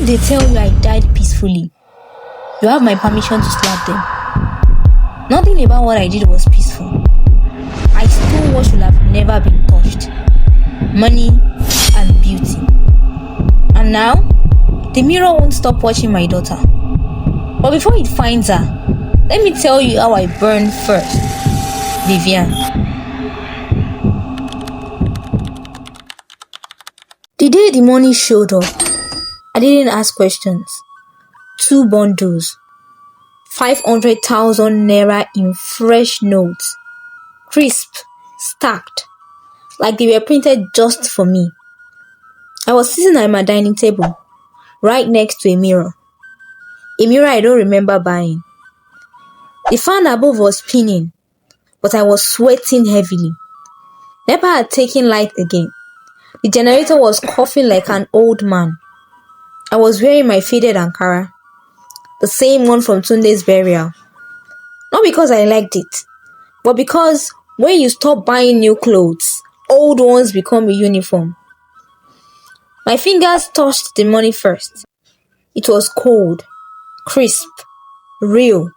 they tell you I died peacefully, you have my permission to slap them. Nothing about what I did was peaceful. I stole what should have never been touched. Money and beauty. And now, the mirror won't stop watching my daughter. But before it finds her, let me tell you how I burned first. Vivian. The day the money showed up, I didn't ask questions. 2 bundles. 500,000 naira in fresh notes. Crisp, stacked, like they were printed just for me. I was sitting at my dining table, right next to a mirror. A mirror I don't remember buying. The fan above was spinning, but I was sweating heavily. NEPA had taken light again. The generator was coughing like an old man. I was wearing my faded Ankara, the same one from Tunde's burial. Not because I liked it, but because when you stop buying new clothes, old ones become a uniform. My fingers touched the money first. It was cold, crisp, real.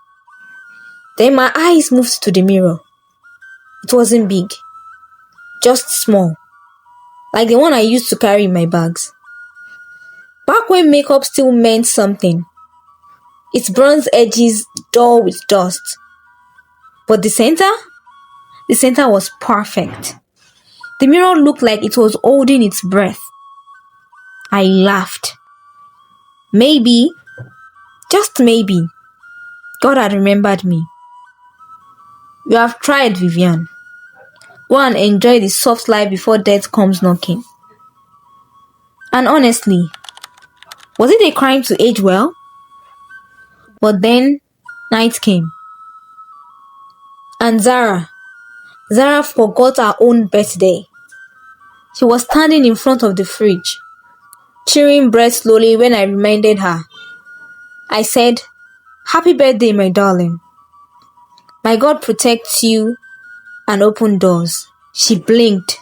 Then my eyes moved to the mirror. It wasn't big, just small, like the one I used to carry in my bags. Back when makeup still meant something, its bronze edges dull with dust. But the center was perfect. The mirror looked like it was holding its breath. I laughed. Maybe, just maybe, God had remembered me. You have tried, Vivian. Go and enjoy the soft life before death comes knocking. And honestly, was it a crime to age well? But then, night came. And Zara forgot her own birthday. She was standing in front of the fridge, chewing bread slowly when I reminded her. I said, "Happy birthday, my darling. My God protects you and open doors." She blinked,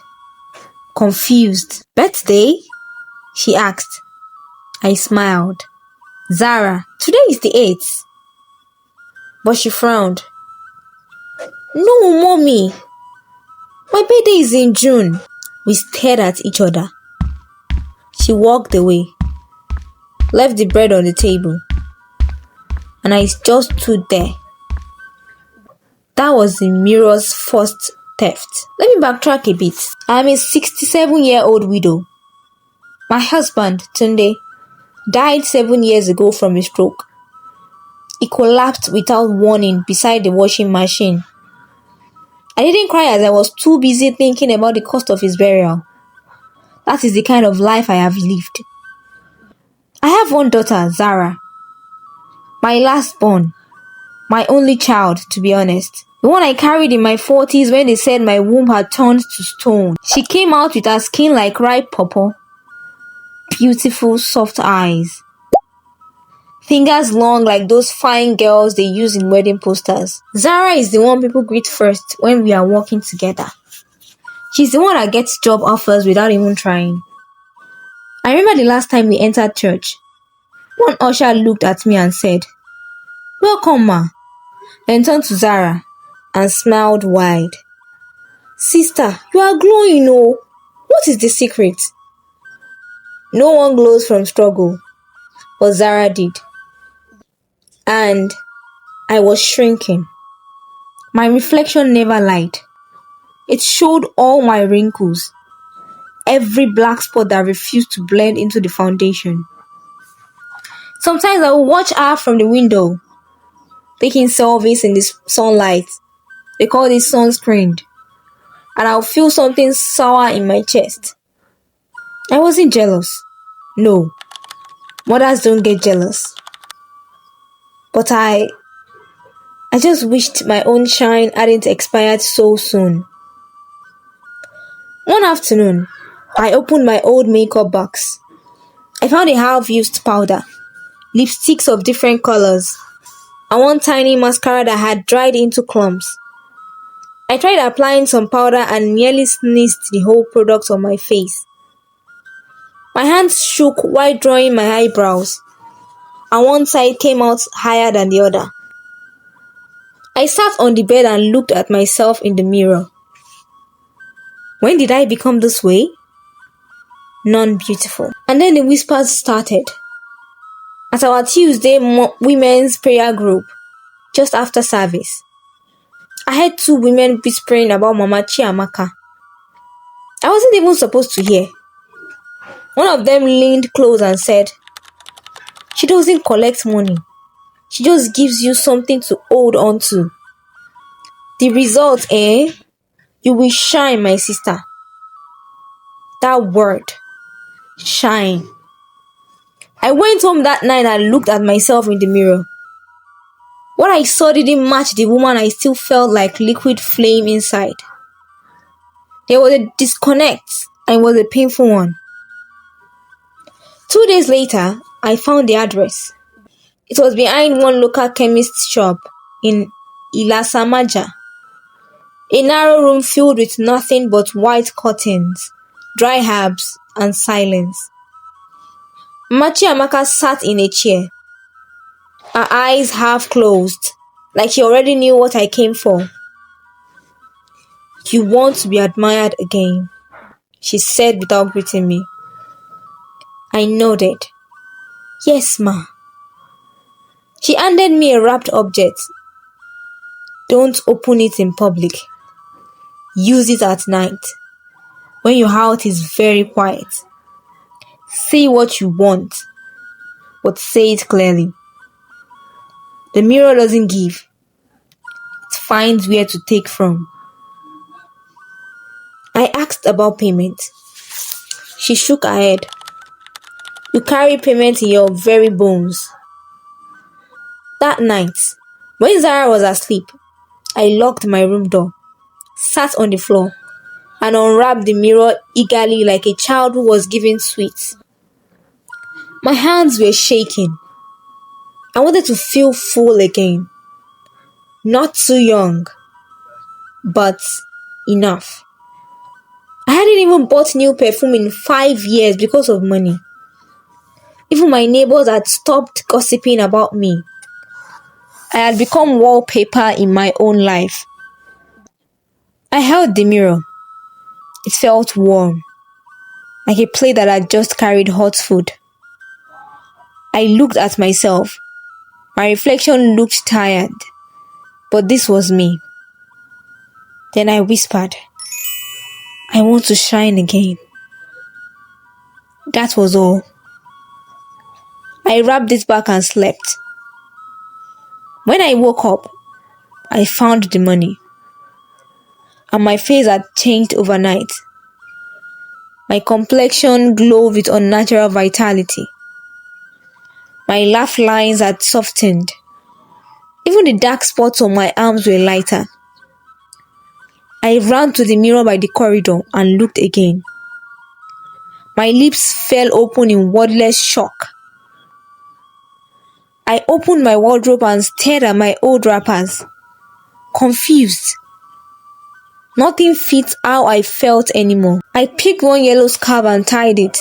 confused. "Birthday?" she asked. I smiled. "Zara, today is the 8th. But she frowned. "No, mommy. My birthday is in June." We stared at each other. She walked away, left the bread on the table, and I just stood there. That was the mirror's first theft. Let me backtrack a bit. I am a 67-year-old widow. My husband, Tunde, died 7 years ago from a stroke. He collapsed without warning beside the washing machine. I didn't cry as I was too busy thinking about the cost of his burial. That is the kind of life I have lived. I have one daughter, Zara. My last born. My only child, to be honest. The one I carried in my 40s when they said my womb had turned to stone. She came out with her skin like ripe pawpaw. Beautiful, soft eyes. Fingers long like those fine girls they use in wedding posters. Zara is the one people greet first when we are walking together. She's the one that gets job offers without even trying. I remember the last time we entered church. One usher looked at me and said, "Welcome, ma." Then turned to Zara and smiled wide. "Sister, you are glowing, oh. What is the secret?" No one glows from struggle, but Zara did. And I was shrinking. My reflection never lied. It showed all my wrinkles, every black spot that refused to blend into the foundation. Sometimes I would watch her from the window, taking selfies in the sunlight. They call it sunscreen. And I'll feel something sour in my chest. I wasn't jealous. No, mothers don't get jealous. But I just wished my own shine hadn't expired so soon. One afternoon, I opened my old makeup box. I found a half-used powder, lipsticks of different colors, and one tiny mascara that had dried into clumps. I tried applying some powder and nearly sneezed the whole product on my face. My hands shook while drawing my eyebrows, and one side came out higher than the other. I sat on the bed and looked at myself in the mirror. When did I become this way? Non-beautiful. And then the whispers started. At our Tuesday women's prayer group, just after service, I heard two women whispering about Mama Chiamaka. I wasn't even supposed to hear. One of them leaned close and said, "She doesn't collect money. She just gives you something to hold on to. The result, you will shine, my sister." That word, shine. I went home that night and looked at myself in the mirror. What I saw didn't match the woman I still felt like liquid flame inside. There was a disconnect, and it was a painful one. 2 days later, I found the address. It was behind one local chemist's shop in Ilasamaja. A narrow room filled with nothing but white curtains, dry herbs, and silence. Machi Amaka sat in a chair, her eyes half closed, like she already knew what I came for. "You want to be admired again," she said without greeting me. I nodded. "Yes, ma." She handed me a wrapped object. "Don't open it in public. Use it at night, when your house is very quiet. Say what you want, but say it clearly. The mirror doesn't give. It finds where to take from." I asked about payment. She shook her head. "You carry payment in your very bones." That night, when Zara was asleep, I locked my room door, sat on the floor, and unwrapped the mirror eagerly like a child who was given sweets. My hands were shaking. I wanted to feel full again. Not too young, but enough. I hadn't even bought new perfume in 5 years because of money. Even my neighbors had stopped gossiping about me. I had become wallpaper in my own life. I held the mirror. It felt warm, like a plate that had just carried hot food. I looked at myself. My reflection looked tired, but this was me. Then I whispered, "I want to shine again." That was all. I wrapped it back and slept. When I woke up, I found the money, and my face had changed overnight. My complexion glowed with unnatural vitality. My laugh lines had softened. Even the dark spots on my arms were lighter. I ran to the mirror by the corridor and looked again. My lips fell open in wordless shock. I opened my wardrobe and stared at my old wrappers, confused. Nothing fit how I felt anymore. I picked one yellow scarf and tied it.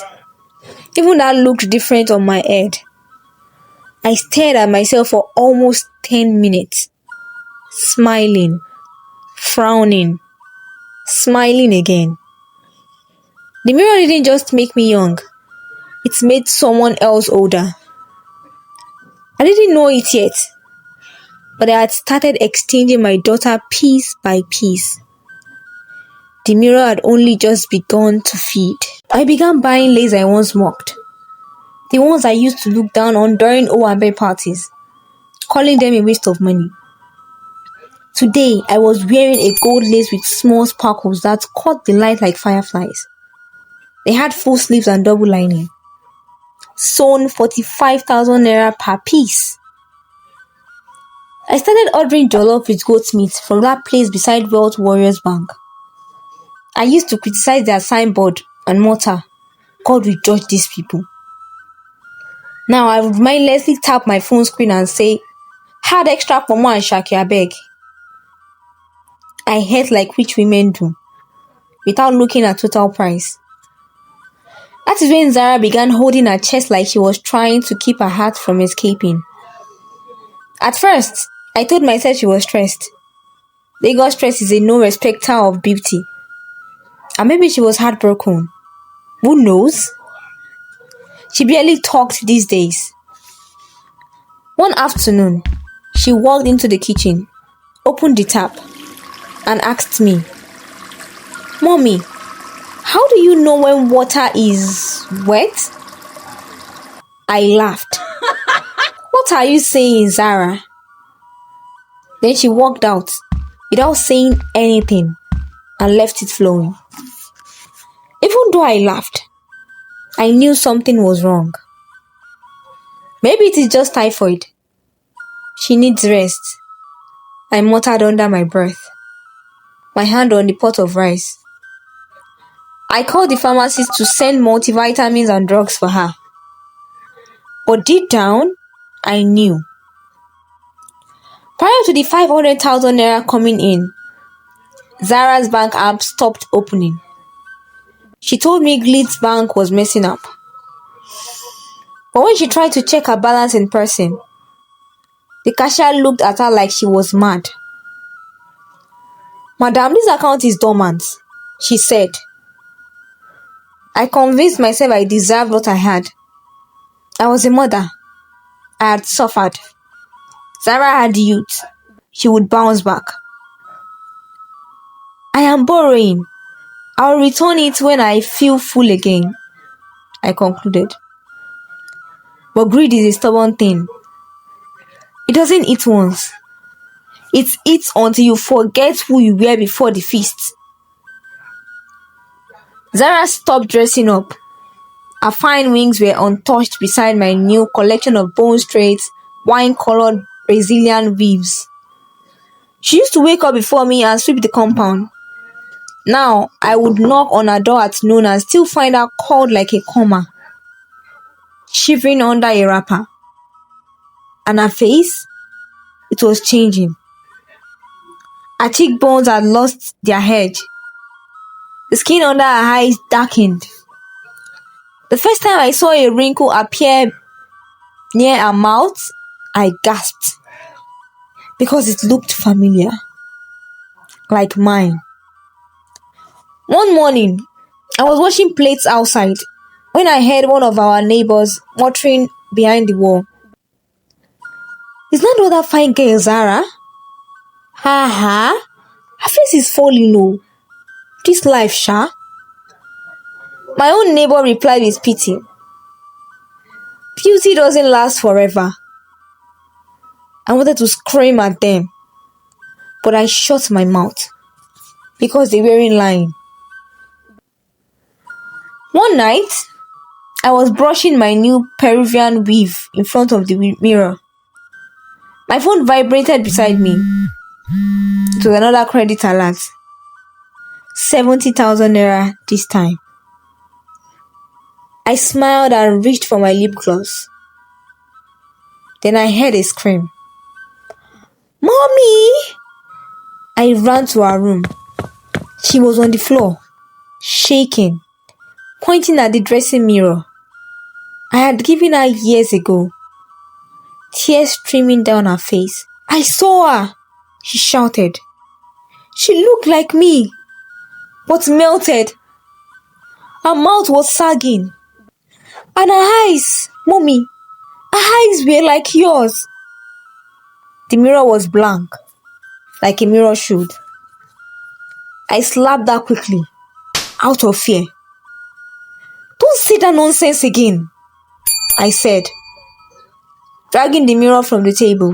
Even that looked different on my head. I stared at myself for almost 10 minutes, smiling, frowning, smiling again. The mirror didn't just make me young, it made someone else older. I didn't know it yet, but I had started exchanging my daughter piece by piece. The mirror had only just begun to feed. I began buying lace I once mocked, the ones I used to look down on during Owambe parties, calling them a waste of money. Today, I was wearing a gold lace with small sparkles that caught the light like fireflies. They had full sleeves and double lining. Sewn 45,000 naira per piece. I started ordering jollof with goat meat from that place beside Wealth Warriors Bank. I used to criticize their signboard and mutter, "God will judge these people." Now I would mindlessly tap my phone screen and say, "Had extra pomo and shaki abeg." I ate like rich women do, without looking at total price. That is when Zara began holding her chest like she was trying to keep her heart from escaping. At first, I told myself she was stressed. Lagos stress is a no respecter of beauty. And maybe she was heartbroken. Who knows? She barely talked these days. One afternoon, she walked into the kitchen, opened the tap, and asked me, "Mommy, how do you know when water is wet?" I laughed. "What are you saying, Zara?" Then she walked out without saying anything and left it flowing. Even though I laughed, I knew something was wrong. Maybe it is just typhoid. She needs rest. I muttered under my breath, my hand on the pot of rice. I called the pharmacist to send multivitamins and drugs for her. But deep down, I knew. Prior to the 500,000 naira coming in, Zara's bank app stopped opening. She told me Glit's bank was messing up. But when she tried to check her balance in person, the cashier looked at her like she was mad. "Madam, this account is dormant," she said. I convinced myself I deserved what I had. I was a mother. I had suffered. Zara had youth. She would bounce back. "I am borrowing. I'll return it when I feel full again," I concluded. But greed is a stubborn thing. It doesn't eat once. It eats until you forget who you were before the feast. Zara stopped dressing up. Her fine wings were untouched beside my new collection of bone-straight, wine-colored Brazilian weaves. She used to wake up before me and sweep the compound. Now, I would knock on her door at noon and still find her cold like a coma, shivering under a wrapper. And her face? It was changing. Her cheekbones had lost their edge. The skin under her eyes darkened. The first time I saw a wrinkle appear near her mouth, I gasped. Because it looked familiar. Like mine. One morning, I was washing plates outside when I heard one of our neighbors muttering behind the wall. "Is not that fine girl Zara? Ha ha! Her face is falling low. This life, sha." My own neighbor replied with pity. "Beauty doesn't last forever." I wanted to scream at them, but I shut my mouth because they weren't lying. One night, I was brushing my new Peruvian weave in front of the mirror. My phone vibrated beside me. It was another credit alert. 70,000 naira this time. I smiled and reached for my lip gloss. Then I heard a scream. "Mommy!" I ran to her room. She was on the floor, shaking, pointing at the dressing mirror I had given her years ago, tears streaming down her face. "I saw her," she shouted. "She looked like me, but melted. Her mouth was sagging. And her eyes, Mommy, her eyes were like yours." The mirror was blank, like a mirror should. I slapped her quickly, out of fear. "Don't say that nonsense again," I said, dragging the mirror from the table.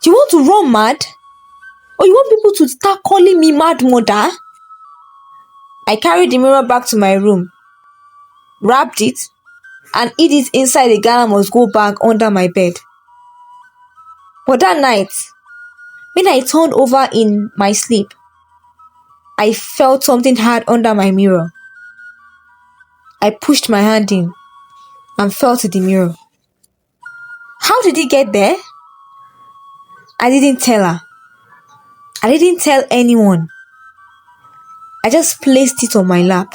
"Do you want to run mad? Or you want people to start calling me mad mother?" I carried the mirror back to my room, wrapped it, and hid it inside a Ghana must go bag under my bed. But that night, when I turned over in my sleep, I felt something hard under my mirror. I pushed my hand in and felt the mirror. How did it get there? I didn't tell her. I didn't tell anyone. I just placed it on my lap.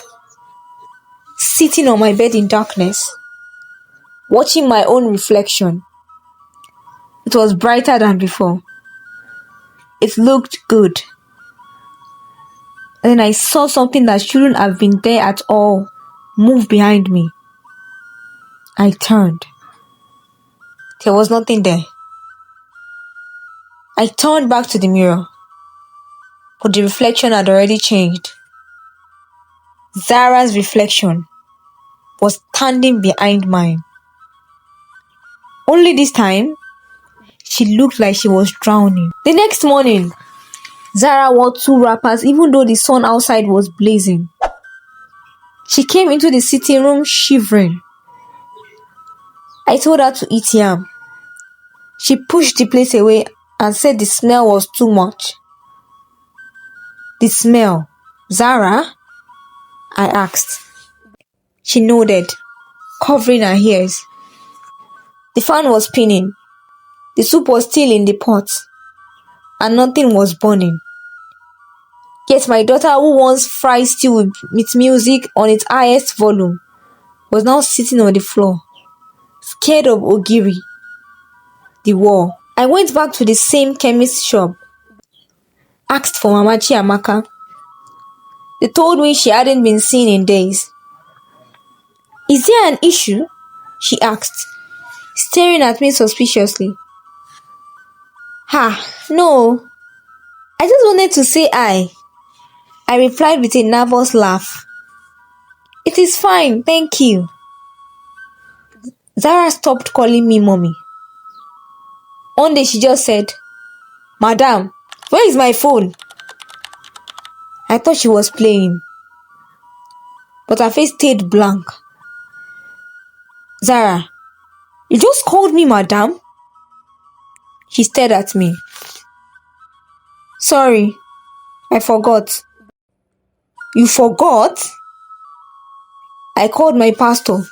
sitting on my bed in darkness, watching my own reflection. It was brighter than before. It looked good. Then I saw something that shouldn't have been there at all move behind me. I turned. There was nothing there. I turned back to the mirror, but the reflection had already changed. Zara's reflection was standing behind mine. Only this time, she looked like she was drowning. The next morning, Zara wore 2 wrappers even though the sun outside was blazing. She came into the sitting room shivering. I told her to eat yam. She pushed the plate away and said the smell was too much. The smell, Zara? I asked. She nodded, covering her ears. The fan was spinning. The soup was still in the pot, and nothing was burning. Yet my daughter, who once fried stew with music on its highest volume, was now sitting on the floor, scared of Ogiri, the war. I went back to the same chemist shop, asked for Mama Chiamaka. They told me she hadn't been seen in days. Is there an issue? She asked, staring at me suspiciously. No. I just wanted to say hi. I replied with a nervous laugh. It is fine, thank you. Zara stopped calling me mommy. One day she just said, Madam, where is my phone? I thought she was playing, but her face stayed blank. Zara, you just called me madam? She stared at me. Sorry, I forgot. You forgot? I called my pastor,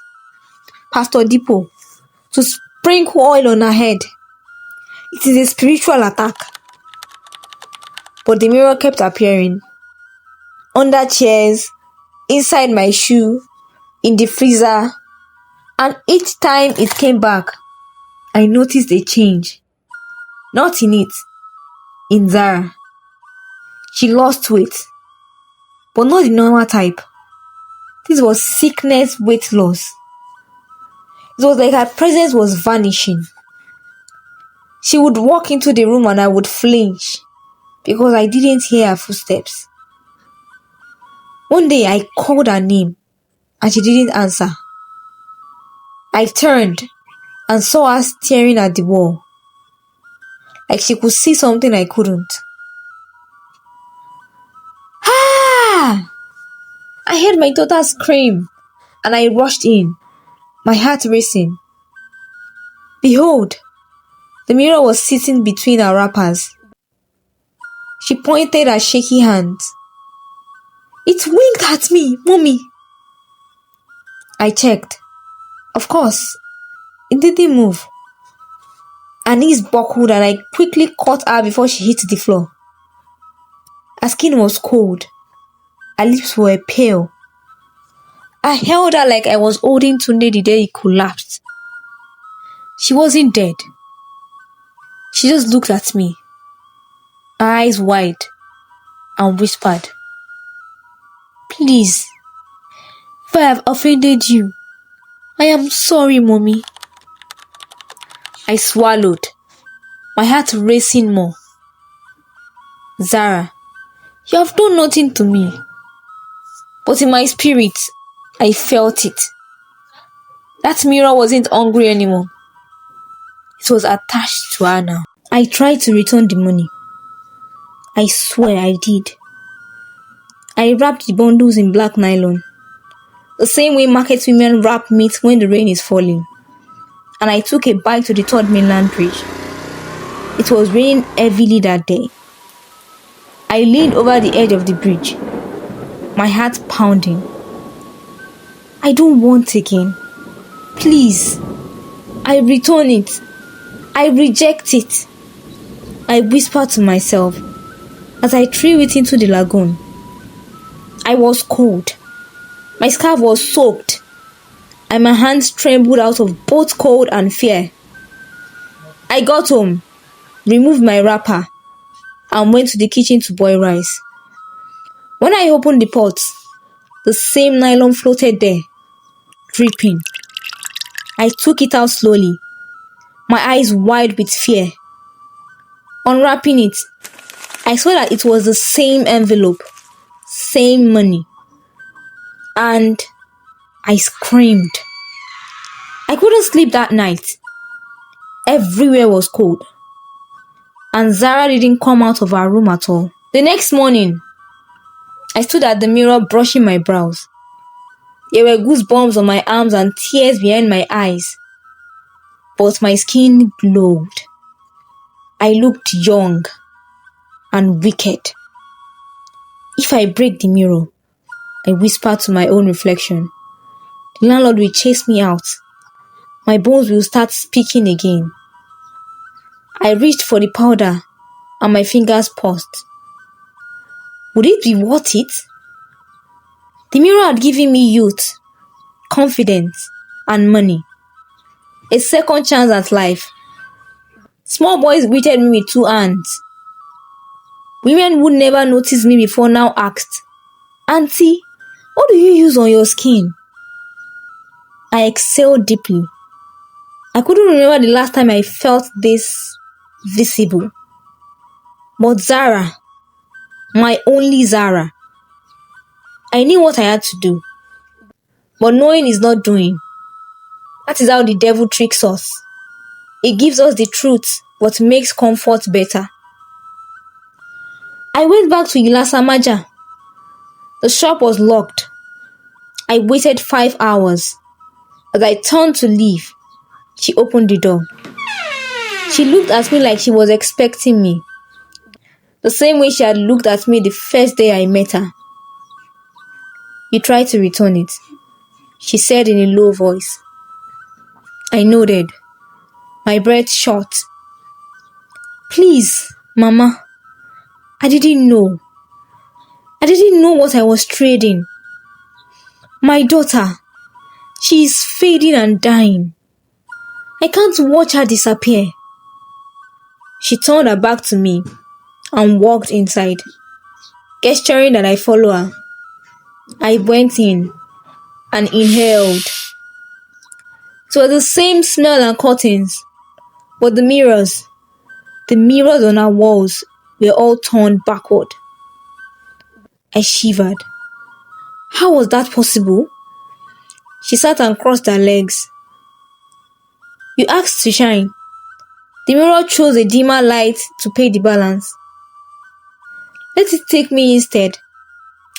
Pastor Dipo, to sprinkle oil on her head. It is a spiritual attack. But the mirror kept appearing. Under chairs, inside my shoe, in the freezer, and each time it came back, I noticed a change. Not in it, in Zara. She lost weight, but not the normal type. This was sickness weight loss. It was like her presence was vanishing. She would walk into the room and I would flinch because I didn't hear her footsteps. One day I called her name and she didn't answer. I turned and saw her staring at the wall, like she could see something I couldn't. Ah! I heard my daughter scream and I rushed in, my heart racing. Behold, the mirror was sitting between our wrappers. She pointed her shaky hands. It winked at me, Mommy. I checked. Of course, it didn't move. Her knees buckled and I quickly caught her before she hit the floor. Her skin was cold. Her lips were pale. I held her like I was holding Tunde the day he collapsed. She wasn't dead. She just looked at me, her eyes wide, and whispered, Please, if I have offended you, I am sorry, Mommy. I swallowed, my heart racing more. Zara, you have done nothing to me. But in my spirit, I felt it. That mirror wasn't hungry anymore. It was attached to her now. I tried to return the money. I swear I did. I wrapped the bundles in black nylon, the same way market women wrap meat when the rain is falling. And I took a bike to the Third Mainland Bridge. It was raining heavily that day. I leaned over the edge of the bridge, my heart pounding. I don't want again. Please. I return it. I reject it. I whispered to myself as I threw it into the lagoon. I was cold. My scarf was soaked and my hands trembled out of both cold and fear. I got home, removed my wrapper, and went to the kitchen to boil rice. When I opened the pot, the same nylon floated there, dripping. I took it out slowly, my eyes wide with fear. Unwrapping it, I saw that it was the same envelope, same money, and I screamed. I couldn't sleep that night. Everywhere was cold, and Zara didn't come out of her room at all. The next morning, I stood at the mirror brushing my brows. There were goosebumps on my arms and tears behind my eyes, but my skin glowed. I looked young and wicked. If I break the mirror, I whispered to my own reflection, the landlord will chase me out. My bones will start speaking again. I reached for the powder and my fingers paused. Would it be worth it? The mirror had given me youth, confidence, and money. A second chance at life. Small boys greeted me with two hands. Women who never noticed me before now asked, "Auntie, what do you use on your skin?" I exhaled deeply. I couldn't remember the last time I felt this visible. But Zara, my only Zara, I knew what I had to do. But knowing is not doing. That is how the devil tricks us. He gives us the truth, but makes comfort better. I went back to Ilasamaja. The shop was locked. I waited 5 hours. As I turned to leave, she opened the door. She looked at me like she was expecting me, the same way she had looked at me the first day I met her. "You tried to return it," she said in a low voice. I nodded, my breath short. "Please, Mama, I didn't know. I didn't know what I was trading. My daughter, she is fading and dying. I can't watch her disappear." She turned her back to me and walked inside, gesturing that I follow her. I went in and inhaled. It was the same smell and curtains, but the mirrors on our walls were all turned backward. I shivered. How was that possible? She sat and crossed her legs. "You asked to shine. The mirror chose a dimmer light to pay the balance. Let it take me instead,"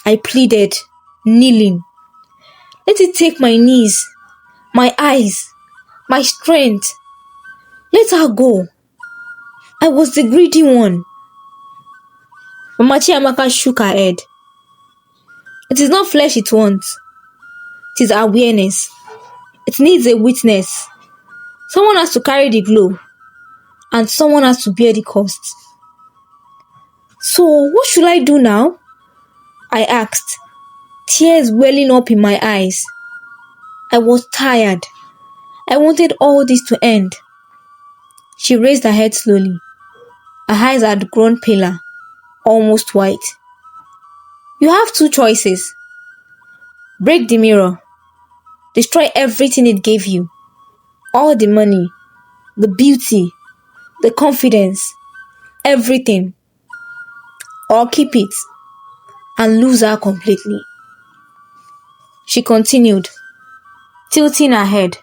I pleaded, kneeling. "Let it take my knees, my eyes, my strength. Let her go. I was the greedy one." Mama Chiamaka shook her head. "It is not flesh it wants. It is awareness. It needs a witness. Someone has to carry the glow, and someone has to bear the cost." "So, what should I do now?" I asked, tears welling up in my eyes. I was tired. I wanted all this to end. She raised her head slowly. Her eyes had grown paler, almost white. "You have two choices. Break the mirror. Destroy everything it gave you. All the money, the beauty, the confidence, everything. Or keep it and lose her completely." She continued, tilting her head.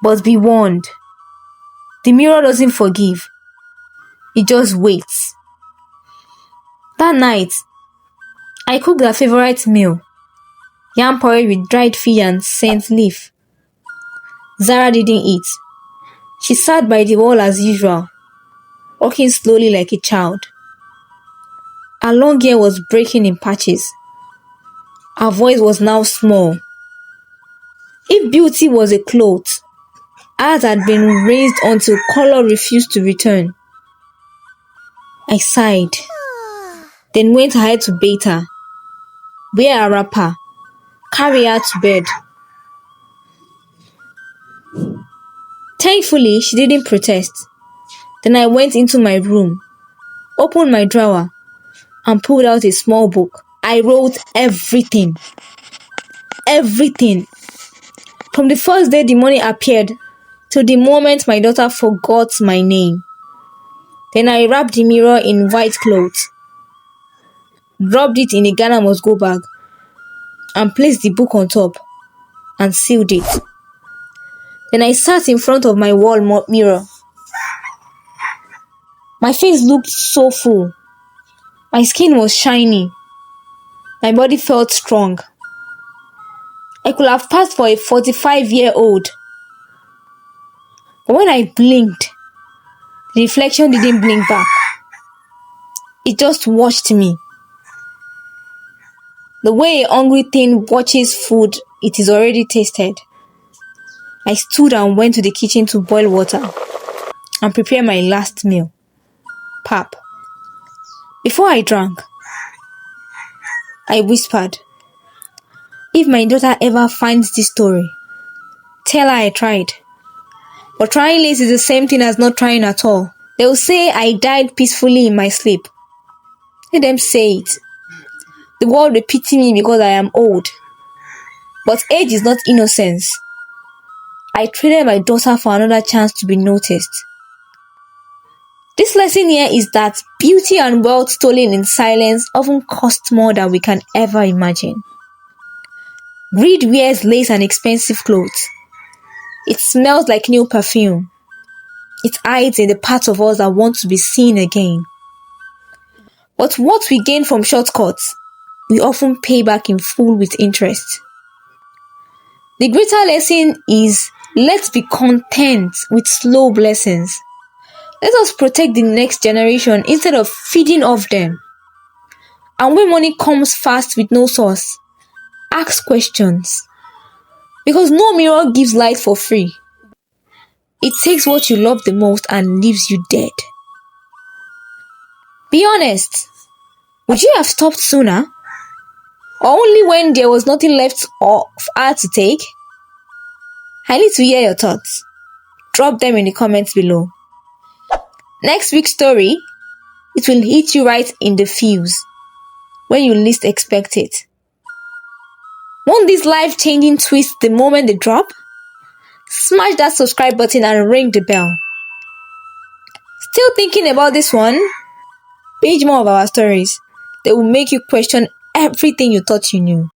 "But be warned. The mirror doesn't forgive. It just waits." That night, I cooked her favorite meal, yam porridge with dried fish and scent leaf. Zara didn't eat. She sat by the wall as usual, walking slowly like a child. Her long hair was breaking in patches. Her voice was now small. If beauty was a cloth, ours had been raised until color refused to return. I sighed, then went ahead to bathe her, wear her wrapper, carry her to bed. Thankfully, she didn't protest. Then I went into my room, opened my drawer, and pulled out a small book. I wrote everything. Everything. From the first day the money appeared to the moment my daughter forgot my name. Then I wrapped the mirror in white cloth, dropped it in a Ghana must go bag, and placed the book on top and sealed it. Then I sat in front of my wall mirror. My face looked so full. My skin was shiny. My body felt strong. I could have passed for a 45-year-old. But when I blinked, the reflection didn't blink back. It just watched me. The way a hungry thing watches food it is already tasted. I stood and went to the kitchen to boil water and prepare my last meal, pap. Before I drank, I whispered, "If my daughter ever finds this story, tell her I tried. But trying late is the same thing as not trying at all. They will say I died peacefully in my sleep. Let them say it. The world will pity me because I am old. But age is not innocence. I traded my daughter for another chance to be noticed." This lesson here is that beauty and wealth stolen in silence often cost more than we can ever imagine. Greed wears lace and expensive clothes. It smells like new perfume. It hides in the parts of us that want to be seen again. But what we gain from shortcuts, we often pay back in full with interest. The greater lesson is, let's be content with slow blessings. Let us protect the next generation instead of feeding off them. And when money comes fast with no source, ask questions. Because no mirror gives light for free. It takes what you love the most and leaves you dead. Be honest. Would you have stopped sooner? Or only when there was nothing left of her to take? I need to hear your thoughts. Drop them in the comments below. Next week's story, it will hit you right in the feels when you least expect it. Want these life-changing twists the moment they drop? Smash that subscribe button and ring the bell. Still thinking about this one? Binge more of our stories. They will make you question everything you thought you knew.